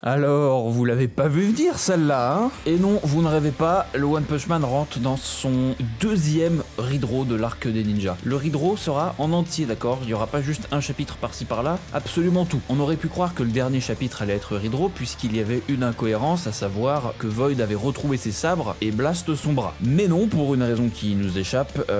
Alors, vous l'avez pas vu venir celle-là, hein? Et non, vous ne rêvez pas, le One Punch Man rentre dans son deuxième redraw de l'arc des ninjas. Le redraw sera en entier, d'accord? Il n'y aura pas juste un chapitre par-ci par-là, absolument tout. On aurait pu croire que le dernier chapitre allait être redraw puisqu'il y avait une incohérence, à savoir que Void avait retrouvé ses sabres et Blast son bras. Mais non, pour une raison qui nous échappe,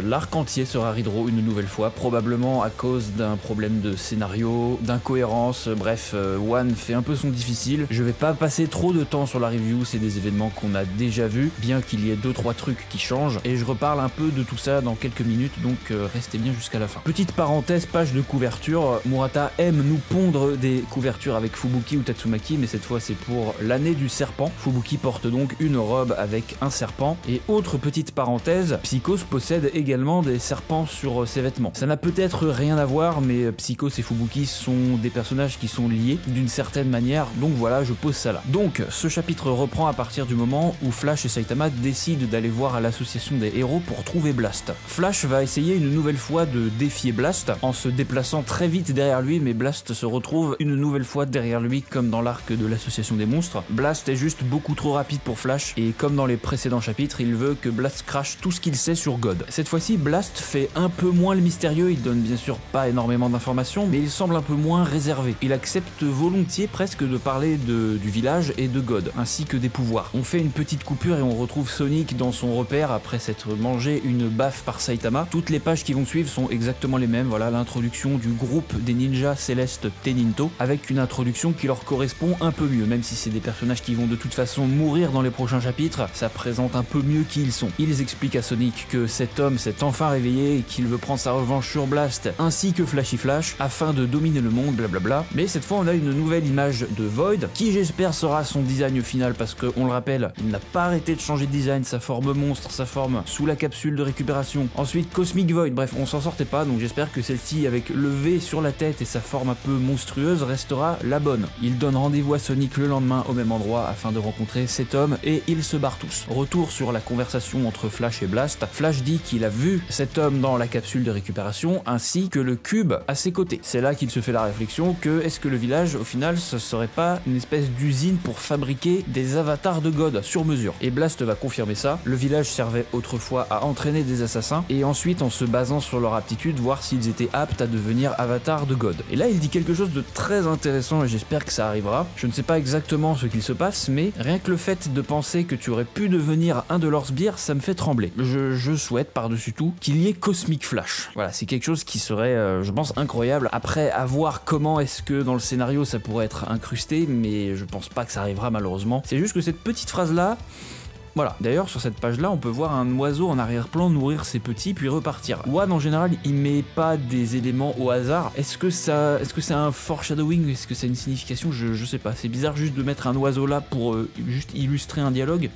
l'arc entier sera redraw une nouvelle fois, probablement à cause d'un problème de scénario, d'incohérence, bref, One fait un peu son difficile. Je vais pas passer trop de temps sur la review, c'est des événements qu'on a déjà vus, bien qu'il y ait 2-3 trucs qui changent, et je reparle un peu de tout ça dans quelques minutes, donc restez bien jusqu'à la fin. Petite parenthèse, page de couverture, Murata aime nous pondre des couvertures avec Fubuki ou Tatsumaki, mais cette fois c'est pour l'année du serpent. Fubuki porte donc une robe avec un serpent, et autre petite parenthèse, Psychos possède également des serpents sur ses vêtements. Ça n'a peut-être rien à voir, mais Psychos et Fubuki sont des personnages qui sont liés d'une certaine manière, donc voilà, je pose ça là. Donc, ce chapitre reprend à partir du moment où Flash et Saitama décident d'aller voir à l'association des héros pour trouver Blast. Flash va essayer une nouvelle fois de défier Blast en se déplaçant très vite derrière lui, mais Blast se retrouve une nouvelle fois derrière lui comme dans l'arc de l'association des monstres. Blast est juste beaucoup trop rapide pour Flash et comme dans les précédents chapitres, il veut que Blast crache tout ce qu'il sait sur God. Cette fois-ci, Blast fait un peu moins le mystérieux, il donne bien sûr pas énormément d'informations, mais il semble un peu moins réservé. Il accepte volontiers presque de parler du village et de God, ainsi que des pouvoirs. On fait une petite coupure et on retrouve Sonic dans son repère après s'être mangé une baffe par Saitama. Toutes les pages qui vont suivre sont exactement les mêmes, voilà l'introduction du groupe des ninjas célestes Teninto, avec une introduction qui leur correspond un peu mieux, même si c'est des personnages qui vont de toute façon mourir dans les prochains chapitres, ça présente un peu mieux qui ils sont. Ils expliquent à Sonic que cet homme s'est enfin réveillé et qu'il veut prendre sa revanche sur Blast, ainsi que Flashy Flash, afin de dominer le monde, blablabla. Mais cette fois on a une nouvelle image de Void, qui j'espère sera son design final parce que, on le rappelle, il n'a pas arrêté de changer de design, sa forme monstre, sa forme sous la capsule de récupération. Ensuite Cosmic Void, bref on s'en sortait pas, donc j'espère que celle-ci avec le V sur la tête et sa forme un peu monstrueuse restera la bonne. Il donne rendez-vous à Sonic le lendemain au même endroit afin de rencontrer cet homme et ils se barrent tous. Retour sur la conversation entre Flash et Blast. Flash dit qu'il a vu cet homme dans la capsule de récupération ainsi que le cube à ses côtés. C'est là qu'il se fait la réflexion que est-ce que le village au final ce serait pas une espèce d'usine pour fabriquer des avatars de God sur mesure. Et Blast va confirmer ça. Le village servait autrefois à entraîner des assassins et ensuite en se basant sur leur aptitude voir s'ils étaient aptes à devenir avatars de God. Et là il dit quelque chose de très intéressant et j'espère que ça arrivera. Je ne sais pas exactement ce qu'il se passe, mais rien que le fait de penser que tu aurais pu devenir un de leurs sbires, ça me fait trembler. Je souhaite par-dessus tout qu'il y ait Cosmic Flash. Voilà, c'est quelque chose qui serait, je pense, incroyable. Après, à voir comment est-ce que dans le scénario ça pourrait être incrusté, mais je pense pas que ça arrivera malheureusement. C'est juste que cette petite phrase-là, voilà. D'ailleurs, sur cette page-là, on peut voir un oiseau en arrière-plan nourrir ses petits puis repartir. One, en général, il met pas des éléments au hasard. Est-ce que c'est un foreshadowing? Est-ce que c'est une signification? Je sais pas. C'est bizarre juste de mettre un oiseau là pour juste illustrer un dialogue.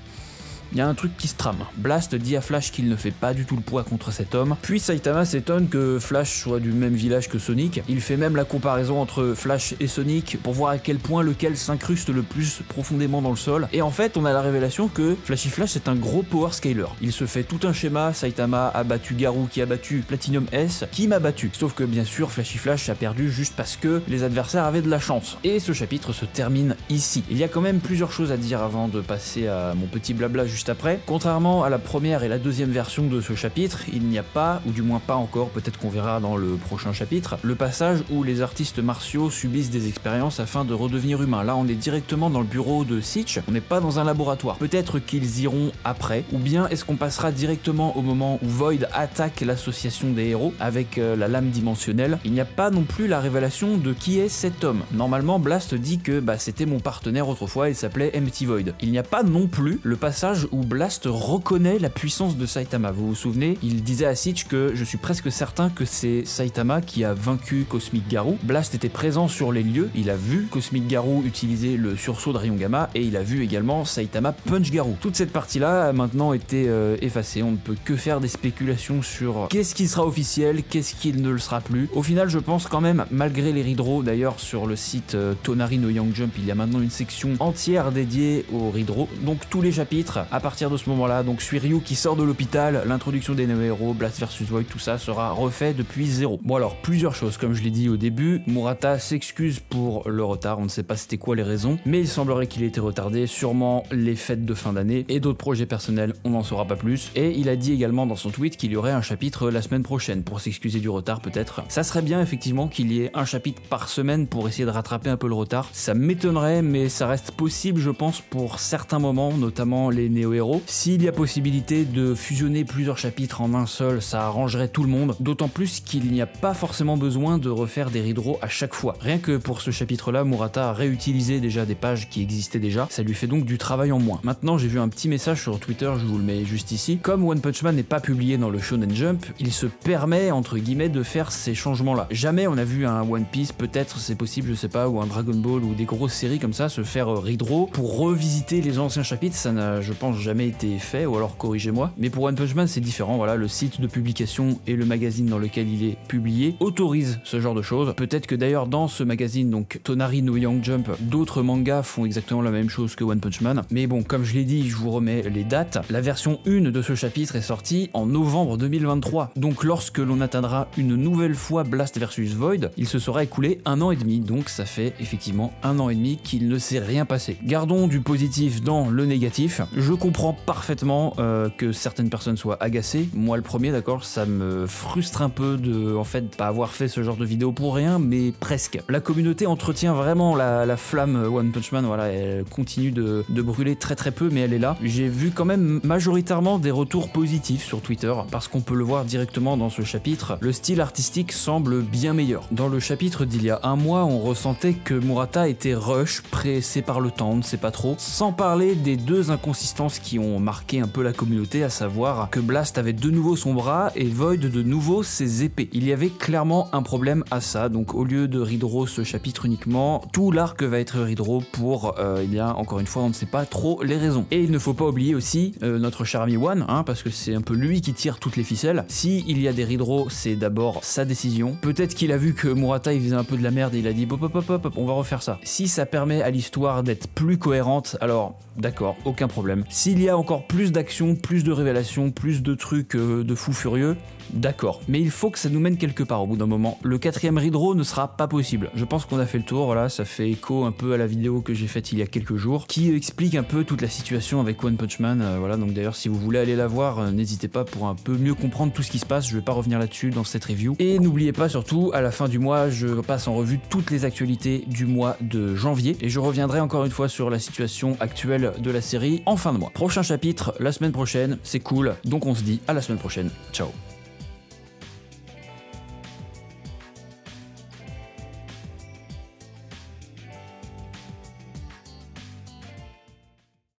Il y a un truc qui se trame. Blast dit à Flash qu'il ne fait pas du tout le poids contre cet homme. Puis Saitama s'étonne que Flash soit du même village que Sonic. Il fait même la comparaison entre Flash et Sonic pour voir à quel point lequel s'incruste le plus profondément dans le sol. Et en fait, on a la révélation que Flashy Flash est un gros power scaler. Il se fait tout un schéma. Saitama a battu Garou qui a battu Platinum S qui m'a battu. Sauf que bien sûr, Flashy Flash a perdu juste parce que les adversaires avaient de la chance. Et ce chapitre se termine ici. Il y a quand même plusieurs choses à dire avant de passer à mon petit blabla juste après. Contrairement à la première et la deuxième version de ce chapitre, il n'y a pas, ou du moins pas encore, peut-être qu'on verra dans le prochain chapitre, le passage où les artistes martiaux subissent des expériences afin de redevenir humains. Là, on est directement dans le bureau de Sitch, on n'est pas dans un laboratoire. Peut-être qu'ils iront après, ou bien est-ce qu'on passera directement au moment où Void attaque l'association des héros avec la lame dimensionnelle. Il n'y a pas non plus la révélation de qui est cet homme. Normalement, Blast dit que c'était mon partenaire autrefois, il s'appelait Empty Void. Il n'y a pas non plus le passage où Blast reconnaît la puissance de Saitama. Vous vous souvenez, il disait à Sitch que je suis presque certain que c'est Saitama qui a vaincu Cosmic Garou. Blast était présent sur les lieux, il a vu Cosmic Garou utiliser le sursaut de rayon gamma et il a vu également Saitama punch Garou. Toute cette partie-là a maintenant été effacée, on ne peut que faire des spéculations sur qu'est-ce qui sera officiel, qu'est-ce qui ne le sera plus. Au final, je pense quand même, malgré les redraws, d'ailleurs sur le site Tonari no Young Jump, il y a maintenant une section entière dédiée aux redraws, donc tous les chapitres À partir de ce moment-là, donc Suiryu qui sort de l'hôpital, l'introduction des néo-héros, Blast vs Void, tout ça sera refait depuis zéro. Bon alors, plusieurs choses, comme je l'ai dit au début, Murata s'excuse pour le retard, on ne sait pas c'était quoi les raisons, mais il semblerait qu'il ait été retardé, sûrement les fêtes de fin d'année et d'autres projets personnels, on n'en saura pas plus. Et il a dit également dans son tweet qu'il y aurait un chapitre la semaine prochaine, pour s'excuser du retard peut-être. Ça serait bien effectivement qu'il y ait un chapitre par semaine pour essayer de rattraper un peu le retard. Ça m'étonnerait, mais ça reste possible je pense pour certains moments, notamment les néo-héros. S'il y a possibilité de fusionner plusieurs chapitres en un seul, ça arrangerait tout le monde, d'autant plus qu'il n'y a pas forcément besoin de refaire des redraws à chaque fois. Rien que pour ce chapitre-là, Murata a réutilisé déjà des pages qui existaient déjà, ça lui fait donc du travail en moins. Maintenant, j'ai vu un petit message sur Twitter, je vous le mets juste ici. Comme One Punch Man n'est pas publié dans le Shonen Jump, il se permet, entre guillemets, de faire ces changements-là. Jamais on a vu un One Piece, peut-être c'est possible, je sais pas, ou un Dragon Ball, ou des grosses séries comme ça, se faire redraw pour revisiter les anciens chapitres, ça n'a, je pense, jamais été fait, ou alors corrigez-moi. Mais pour One Punch Man, c'est différent, voilà, le site de publication et le magazine dans lequel il est publié autorisent ce genre de choses. Peut-être que d'ailleurs dans ce magazine, donc Tonari no Young Jump, d'autres mangas font exactement la même chose que One Punch Man. Mais bon, comme je l'ai dit, je vous remets les dates. La version 1 de ce chapitre est sortie en novembre 2023. Donc lorsque l'on atteindra une nouvelle fois Blast vs Void, il se sera écoulé 1 an et demi. Donc ça fait effectivement 1 an et demi qu'il ne s'est rien passé. Gardons du positif dans le négatif. Je comprends parfaitement que certaines personnes soient agacées. Moi le premier, d'accord, ça me frustre un peu de en fait pas avoir fait ce genre de vidéo pour rien, mais presque. La communauté entretient vraiment la flamme One Punch Man, voilà, elle continue de brûler très peu, mais elle est là. J'ai vu quand même majoritairement des retours positifs sur Twitter, parce qu'on peut le voir directement dans ce chapitre, le style artistique semble bien meilleur. Dans le chapitre d'il y a un mois, on ressentait que Murata était rush, pressé par le temps, on ne sait pas trop, sans parler des deux inconsistances qui ont marqué un peu la communauté, à savoir que Blast avait de nouveau son bras et Void de nouveau ses épées. Il y avait clairement un problème à ça, donc au lieu de redraw ce chapitre uniquement, tout l'arc va être redraw pour, eh bien, encore une fois, on ne sait pas trop les raisons. Et il ne faut pas oublier aussi notre cher ami One, hein, parce que c'est un peu lui qui tire toutes les ficelles. Si il y a des redraws, c'est d'abord sa décision. Peut-être qu'il a vu que Murata il faisait un peu de la merde et il a dit hop, on va refaire ça. Si ça permet à l'histoire d'être plus cohérente, alors d'accord, aucun problème. S'il y a encore plus d'action, plus de révélations, plus de trucs de fous furieux, d'accord. Mais il faut que ça nous mène quelque part au bout d'un moment. Le 4ème redraw ne sera pas possible. Je pense qu'on a fait le tour, voilà, ça fait écho un peu à la vidéo que j'ai faite il y a quelques jours, qui explique un peu toute la situation avec One Punch Man, voilà, donc d'ailleurs si vous voulez aller la voir, n'hésitez pas pour un peu mieux comprendre tout ce qui se passe, je vais pas revenir là-dessus dans cette review. Et n'oubliez pas surtout, à la fin du mois, je passe en revue toutes les actualités du mois de janvier, et je reviendrai encore une fois sur la situation actuelle de la série en fin de mois. Prochain chapitre, la semaine prochaine, c'est cool, donc on se dit à la semaine prochaine, ciao.